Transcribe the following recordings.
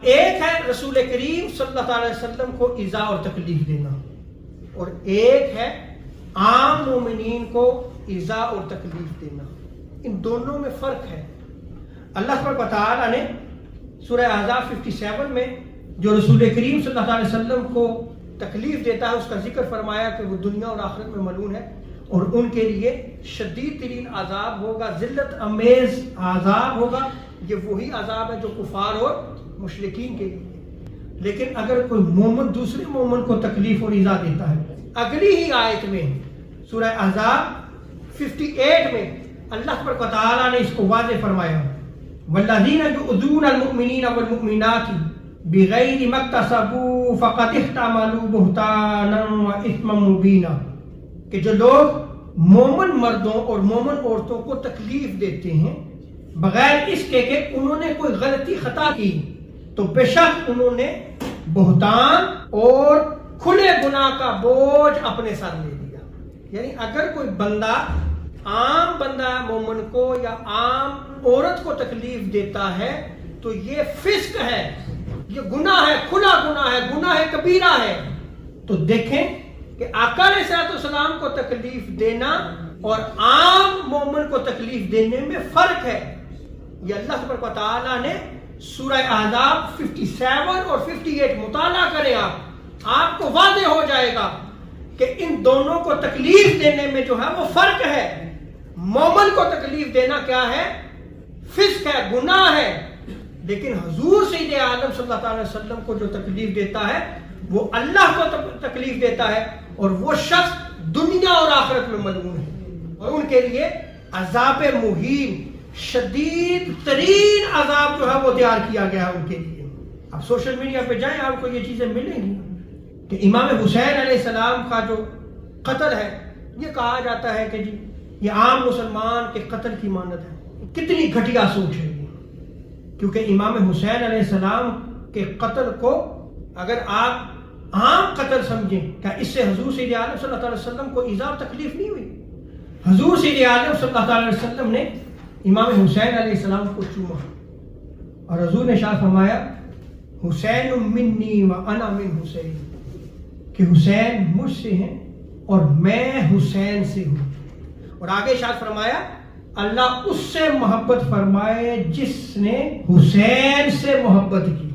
ایک ہے رسول کریم صلی اللہ علیہ وسلم کو ایذا اور تکلیف دینا، اور ایک ہے عام مومنین کو ایذا اور تکلیف دینا. ان دونوں میں فرق ہے. اللہ تبارک و تعالیٰ نے سورہ احزاب 57 میں جو رسول کریم صلی اللہ علیہ وسلم کو تکلیف دیتا ہے اس کا ذکر فرمایا کہ وہ دنیا اور آخرت میں ملعون ہے اور ان کے لیے شدید ترین عذاب ہوگا، ذلت امیز عذاب ہوگا. یہ وہی عذاب ہے جو کفار اور مشرکین کے لیے. لیکن اگر کوئی مومن دوسرے مومن کو تکلیف اور ایذا دیتا ہے، اگلی ہی آیت میں سورہ احزاب 58 میں اللہ تبارک و تعالیٰ نے اس کو واضح فرمایا، والذین یؤذون المؤمنین والمؤمنات بغیر ما اکتسبوا فقد احتملوا بہتانا واثما مبینا، کہ جو لوگ مومن مردوں اور مومن عورتوں کو تکلیف دیتے ہیں بغیر اس کے کہ انہوں نے کوئی غلطی خطا کی، تو بے شک انہوں نے بہتان اور کھلے گناہ کا بوجھ اپنے سر لے لیا. یعنی اگر کوئی بندہ عام بندہ مومن کو یا عام عورت کو تکلیف دیتا ہے تو یہ فسق ہے، یہ گناہ ہے، کھلا گناہ ہے، گناہ کبیرہ ہے. تو دیکھیں کہ آقا علیہ الصلوۃ والسلام کو تکلیف دینا اور عام مومن کو تکلیف دینے میں فرق ہے. یہ اللہ تبارک و تعالیٰ نے سورہ احزاب 57 اور 58 مطالعہ کریں آپ کو واضح ہو جائے گا کہ ان دونوں کو تکلیف دینے میں جو ہے وہ فرق ہے. مومن کو تکلیف دینا کیا ہے؟ فسق ہے، گناہ ہے. لیکن حضور سید عالم صلی اللہ علیہ وسلم کو جو تکلیف دیتا ہے وہ اللہ کو تکلیف دیتا ہے، اور وہ شخص دنیا اور آخرت میں ملعون ہے، اور ان کے لیے عذاب مہین، شدید ترین عذاب جو ہے وہ تیار کیا گیا ہے ان کے لیے. اب سوشل میڈیا پہ جائیں آپ کو یہ چیزیں ملیں گی کہ امام حسین علیہ السلام کا جو قتل ہے، یہ کہا جاتا ہے کہ جی یہ عام مسلمان کے قتل کی مانند ہے. کتنی گھٹیا سوچ ہے یہ، کیونکہ امام حسین علیہ السلام کے قتل کو اگر آپ عام قتل سمجھیں، کیا اس سے حضور سید عالم صلی اللہ علیہ وسلم کو ایذا اور تکلیف نہیں ہوئی؟ حضور سید عالم صلی اللہ علیہ وسلم نے امام حسین علیہ السلام کو چوما، اور حضور نے ارشاد فرمایا حسین منی و انا من حسین، کہ حسین مجھ سے ہیں اور میں حسین سے ہوں. اور آگے ارشاد فرمایا اللہ اس سے محبت فرمائے جس نے حسین سے محبت کی.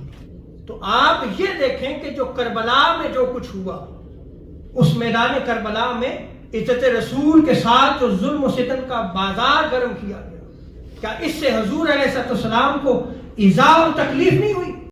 تو آپ یہ دیکھیں کہ جو کربلا میں جو کچھ ہوا، اس میدان کربلا میں عزت رسول کے ساتھ جو ظلم و ستم کا بازار گرم کیا گیا، کیا اس سے حضور علیہ السلام کو ایذا اور تکلیف نہیں ہوئی؟